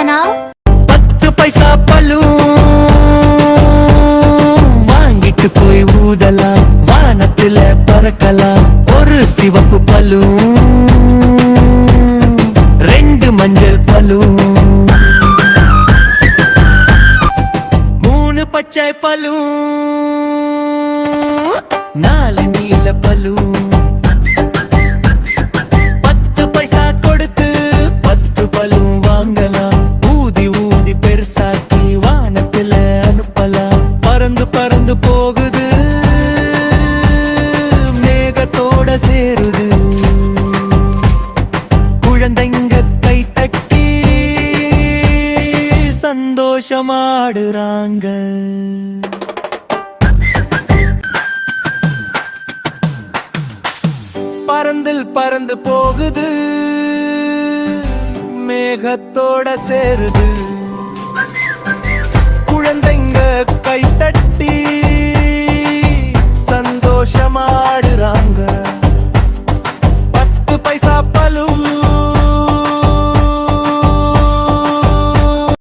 channel. 10 பைசா balloon வாங்கிட்டு போய் ஊதலாம், வானத்துல பறக்கலாம். ஒரு சிவப்பு பலூன், 2 மஞ்சள் பலூன், 3 பச்சை பலூன், 4 நீல பலூன். 10 பைசா கொடுத்து 10 பலூன் வாங்கலாம். ஊதி ஊதி பெருசாக்கி வானத்துல அனுப்பலாம். பறந்து பறந்து போகுது, மேகத்தோட சேருது. குழந்தைங்க கை தட்டி சந்தோஷமாடுறாங்க. பறந்தில் பறந்து போகுது, மேகத்தோட சேருது.